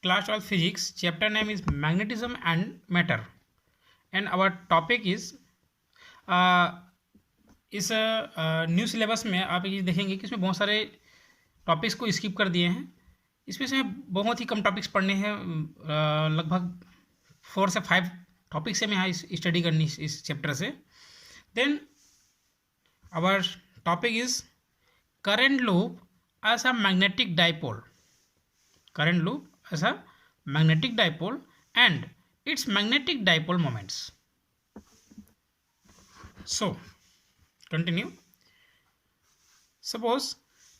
Class 12 Physics. Chapter name is Magnetism and Matter, and our topic is इस new syllabus में आप ये देखेंगे कि इसमें बहुत सारे टॉपिक्स को स्किप कर दिए हैं। इसमें से बहुत ही कम टॉपिक्स पढ़ने हैं, लगभग 4 से 5 टॉपिक्स से हमें यहाँ स्टडी करनी इस चैप्टर से। Then our topic is current loop as a magnetic dipole, current loop as a magnetic dipole and its magnetic dipole moments. So continue. Suppose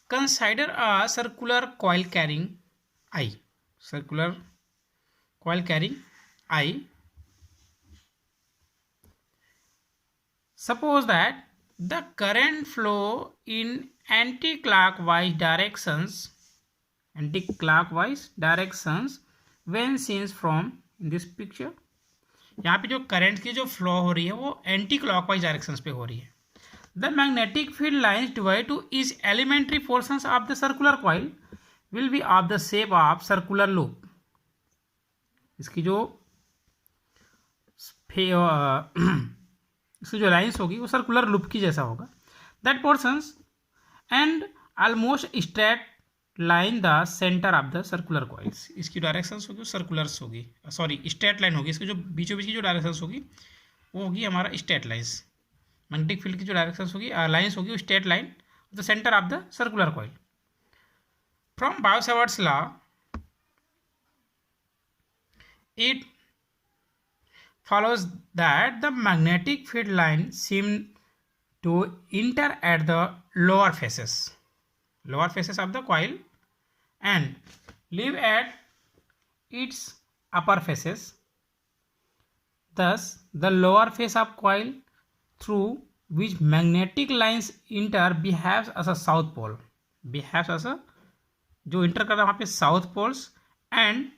consider a circular coil carrying I. Circular coil carrying I. Suppose that the current flow in anti-clockwise directions when seen from this picture. यहाँ पे जो current की जो flow हो रही है वो anti clockwise directions पे हो रही है. The magnetic field lines divide to each elementary portions of the circular coil will be of the shape of circular loop. इसकी जो लाइंस होगी वो सर्कुलर लूप की जैसा होगा. That portions and almost straight line the centre of the circular coils. इसकी directions होगी circulars होगी, सॉरी स्ट्रेट लाइन होगी. इसकी जो बीचों बीच की जो डायरेक्शंस होगी वो होगी हमारा स्ट्रेट लाइंस. मैग्नेटिक फील्ड की जो डायरेक्शंस होगी लाइंस होगी वो straight line the centre of the circular coil. From bio-Savart's law it follows that the magnetic field line seem to enter at the lower faces of the coil and leave at its upper faces. Thus the lower face of coil through which magnetic lines enter behaves as a south pole, जो enter कर रहा है वहाँ पे south poles, and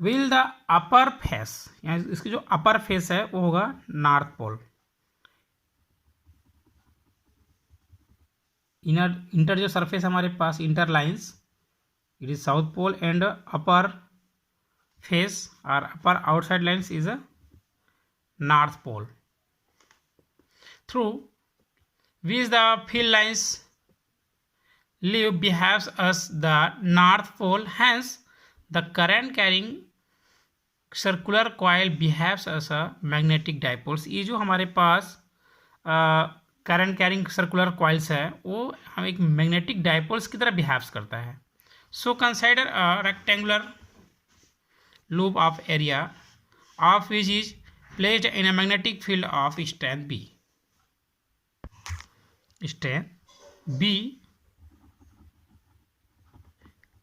will the upper face, यानी इसकी जो upper face है वो होगा नॉर्थ पोल. इंटर जो सरफेस हमारे पास inner lines it is south pole and upper face और upper outside lines is a north pole. Through which the field lines live behaves as the north pole. Hence the current carrying circular coil behaves as a magnetic dipoles. ये जो हमारे पास current carrying circular coils है वो हम एक magnetic dipoles की तरह behaves करता है. So consider a rectangular loop of area of which is placed in a magnetic field of strength B.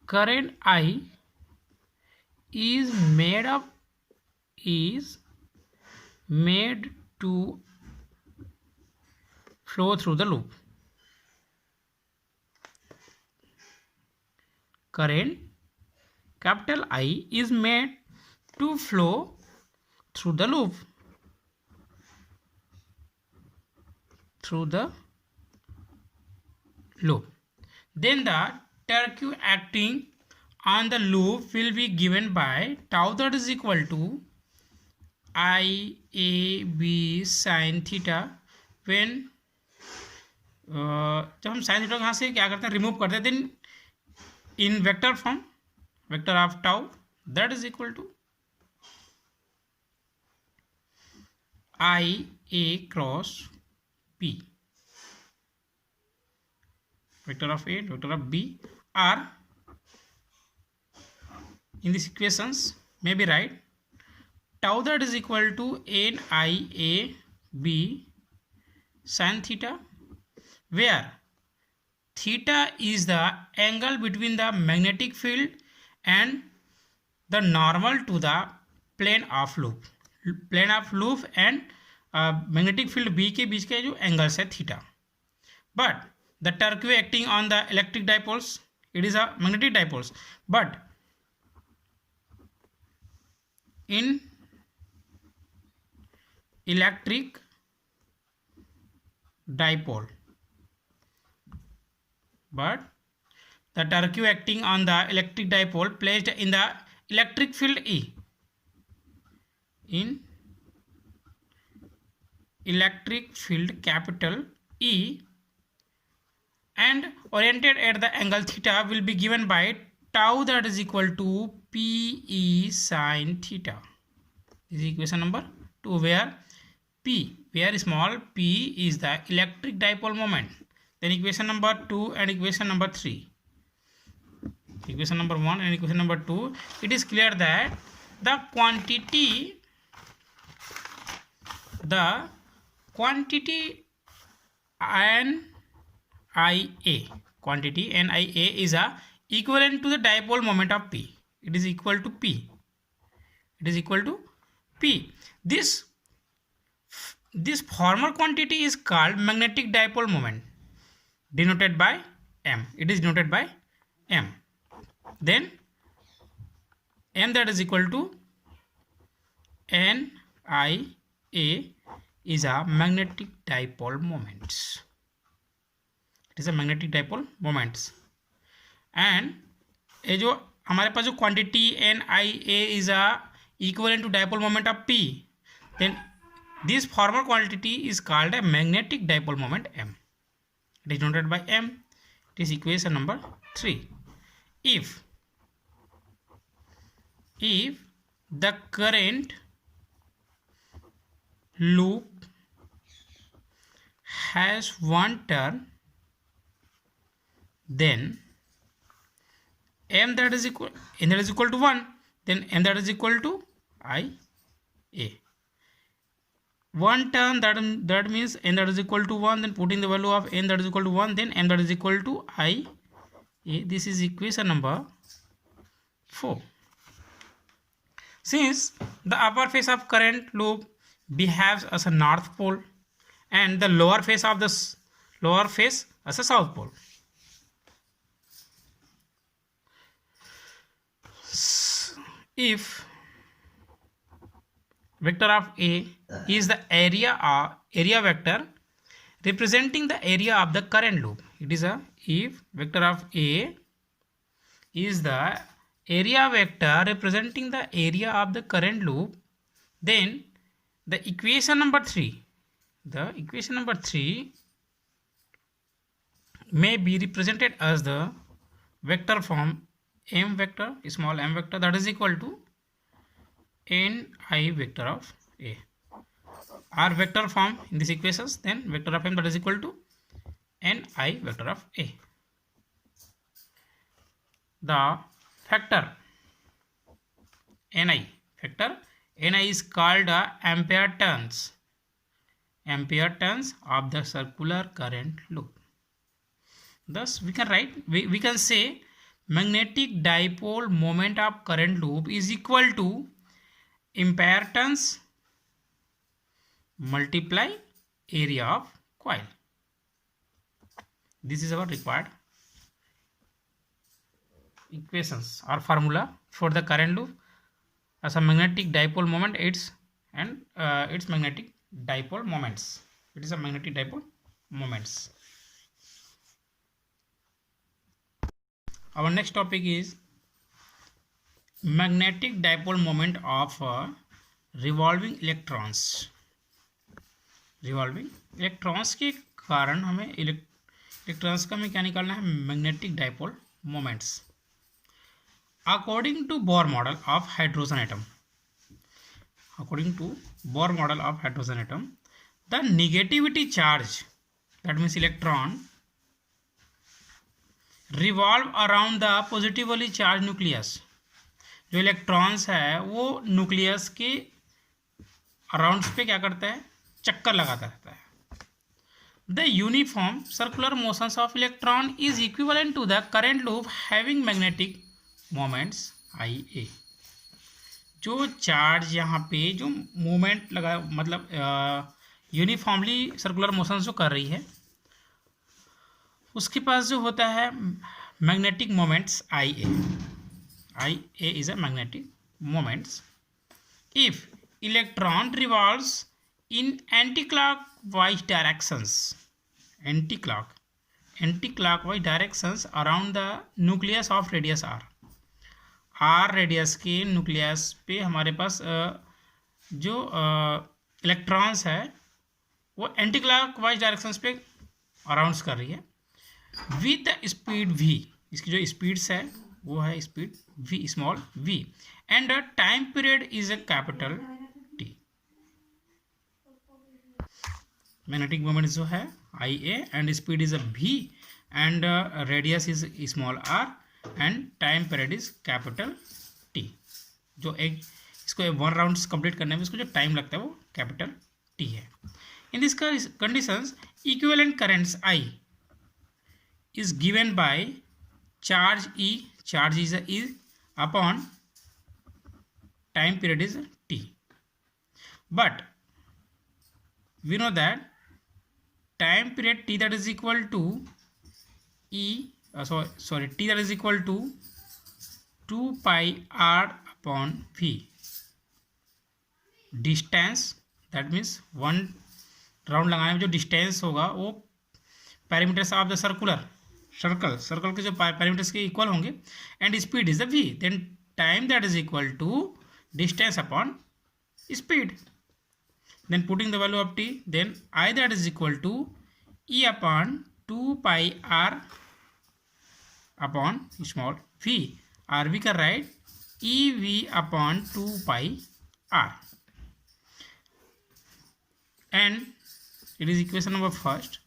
Current I is made to flow through the loop. Current capital I is made to flow through the loop. Then the torque acting on the loop will be given by tau that is equal to IAB sin theta. when जब हम sine theta यहाँ से क्या करते हैं remove करते हैं, then in vector form vector of tau that is equal to IA cross P. Vector of A, vector of B are in these equations may be right. Tau that is equal to NIAB sin theta, where theta is the angle between the magnetic field and the normal to the plane of loop and magnetic field B के बीच के जो angles है theta. But the torque acting on the electric dipoles, it is a magnetic dipoles, but in electric dipole but the torque acting on the electric dipole placed in the electric field E in electric field capital E and oriented at the angle theta will be given by tau, that is equal to Pe sin theta. This is equation number 2, where P, where small p is the electric dipole moment. Then equation number 2 and equation number 3. Equation number 1 and equation number 2, it is clear that the quantity NIA is a equivalent to the dipole moment of P. It is equal to P. This former quantity is called magnetic dipole moment, denoted by M. It is denoted by M. Then M, that is equal to NIA is a magnetic dipole moments. It is a magnetic dipole moments. And ये जो हमारे पास जो quantity NIA is a equivalent to dipole moment of P, then this former quantity is called a magnetic dipole moment M. It is denoted by M. It is equation number 3. If the current loop has one turn, then M that is equal to 1, then M that is equal to IA. One turn, that means N that is equal to 1, then putting the value of N that is equal to 1, then M that is equal to IA. This is equation number 4. Since the upper face of current loop behaves as a north pole and the lower face as a south pole, if vector of A is the area vector representing the area of the current loop, if vector of A is the area vector representing the area of the current loop, then the equation number 3 may be represented as the vector form M vector, small m vector, that is equal to Ni vector of A. Or vector form in these equations, then vector of M that is equal to Ni vector of A. The factor Ni is called ampere turns of the circular current loop. Thus we can say magnetic dipole moment of current loop is equal to ampere turns multiply area of coil. This is our required equations or formula for the current loop as a magnetic dipole moment. Its magnetic dipole moments. It is a magnetic dipole moments. Our next topic is magnetic dipole moment of revolving electrons. के कारण हमें electrons का हमें क्या निकालना है, magnetic dipole moments. According to Bohr model of hydrogen atom, the negativity charge, that means electron, revolve around the positively charged nucleus. जो electrons है वो न्यूक्लियस के अराउंड पे क्या करता है, चक्कर लगाता रहता है. The uniform circular motions of electron is equivalent to the current loop having magnetic moments IA. जो चार्ज यहाँ पे जो मूवमेंट लगा, मतलब यूनिफॉर्मली सर्कुलर मोशन जो कर रही है, उसके पास जो होता है magnetic moments IA is a magnetic moments. If electron revolves in anti-clockwise directions, anti clockwise directions around the nucleus of radius R radius के न्यूक्लियस पे हमारे पास जो इलेक्ट्रॉन्स है वो एंटी क्लॉकवाइज डायरेक्शंस पे अराउंड्स कर रही है विद द स्पीड v। इसकी जो स्पीड्स है वो है speed v, small v, and time period is a capital T। Magnetic moment जो है I A and speed is a v and radius is small r and time period is capital T। जो एक इसको 1 round complete करने में इसको जो time लगता है वो कैपिटल T है। In this conditions equivalent currents I is given by charge E, charge is E upon time period is T, but we know that time period T that is equal to E T that is equal to 2 pi r upon V। distance that means 1 round लगाने में जो distance होगा वो parameters of the circle के जो parameters के equal होंगे and speed is the v, then time that is equal to distance upon speed, then putting the value of t, then I that is equal to e upon 2 pi r upon small v, r v का right e v upon 2 pi r, and it is equation number first.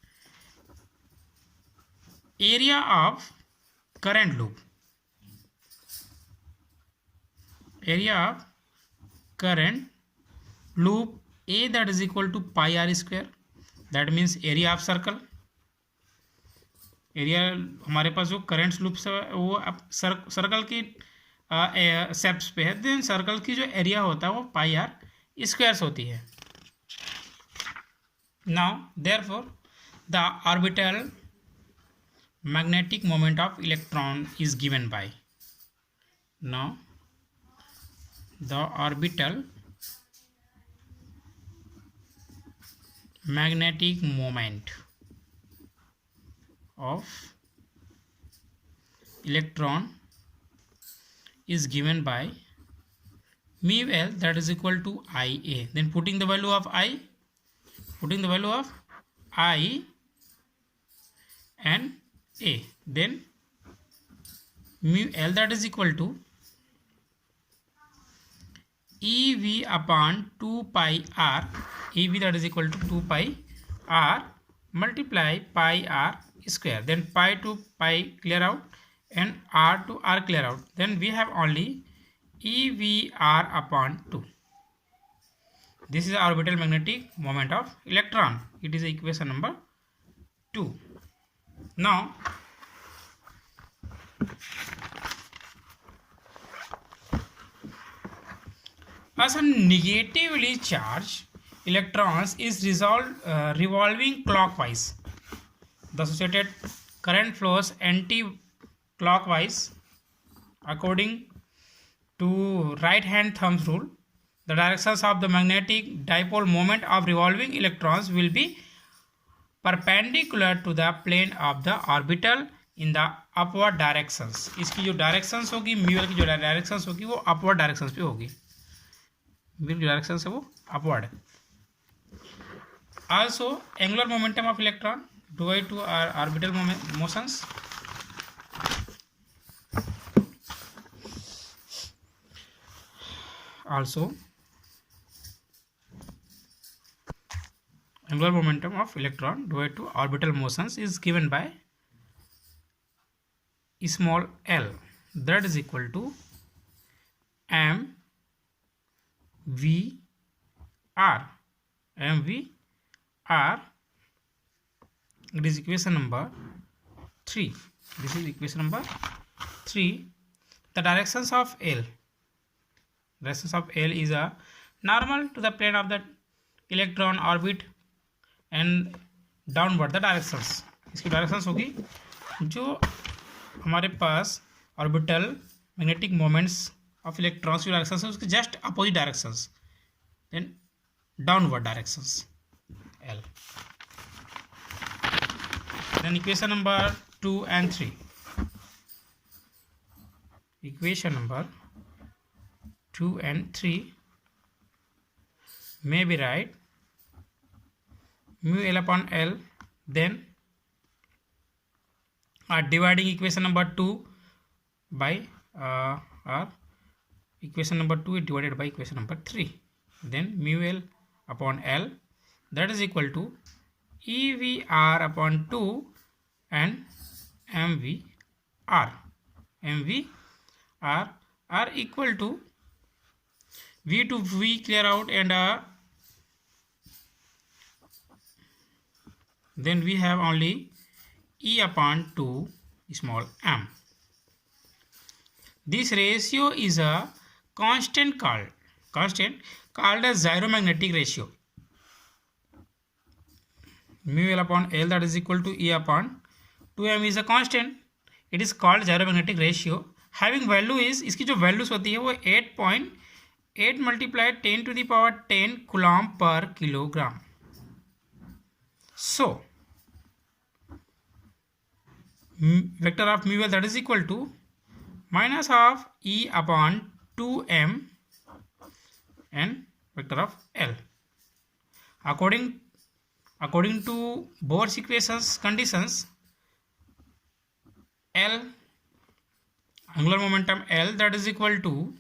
area of current loop, area of current loop A that is equal to pi r square, that means area of circle। Area हमारे पास जो current loop है वो circle की ceps पे है, then circle की जो एरिया होता है वो पाई आर स्क्वायर्स होती है। Now therefore the orbital magnetic moment of electron is given by, now the orbital magnetic moment of electron is given by mu L that is equal to IA, then putting the value of I and A, then mu L that is equal to EV upon 2 pi r, EV that is equal to 2 pi r multiply pi r square, then pi to pi clear out and r to r clear out, then we have only EVR upon 2. This is the orbital magnetic moment of electron. It is equation number 2. Now as a negatively charged electrons is revolving clockwise, the associated current flows anti-clockwise according to right hand thumb rule. The directions of the magnetic dipole moment of revolving electrons will be perpendicular to the plane of the orbital in the upward directions। इसकी जो directions होगी mule की जो directions होगी वो upward directions पे होगी, mule की डायरेक्शंस है वो upward. Also angular momentum of electron divide to our orbital motions. Also angular momentum of electron divided to orbital motions is given by small l, that is equal to m v r, it is equation number 3. This is equation number 3. The directions of L is a normal to the plane of the electron orbit and downward the directions। इसकी directions होगी जो हमारे पास orbital magnetic moments of electrons की directions है उसके just opposite directions, then downward directions L। Then equation number 2 and 3. Equation number 2 and 3 may be right. Mu L upon L. Then dividing equation number 2 by equation number 2 is divided by equation number 3. Then mu L upon L, that is equal to EVR upon 2 and MVR. MVR are equal to V to V clear out, and then we have only E upon 2 small m. This ratio is a constant called as gyromagnetic ratio. Mu L upon L, that is equal to E upon 2m is a constant. It is called gyromagnetic ratio. Having value is, इसकी जो values होती है वो 8.8 multiplied 10 to the power 10 coulomb per kilogram. So vector of mu L, that is equal to minus of E upon 2m and vector of L. According to Bohr's equations conditions, L, angular momentum L, that is equal to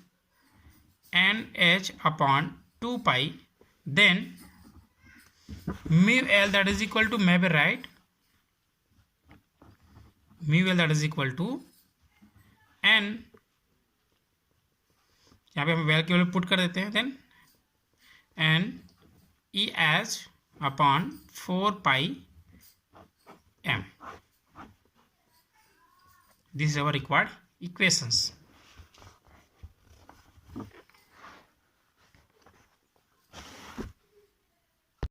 nh upon 2 pi. Then mu L, that is equal to, may be right, mu L, that is equal to n, यहाँ पे हम value केवल put कर देते हैं, then n E h upon 4 pi m. This is our required equations.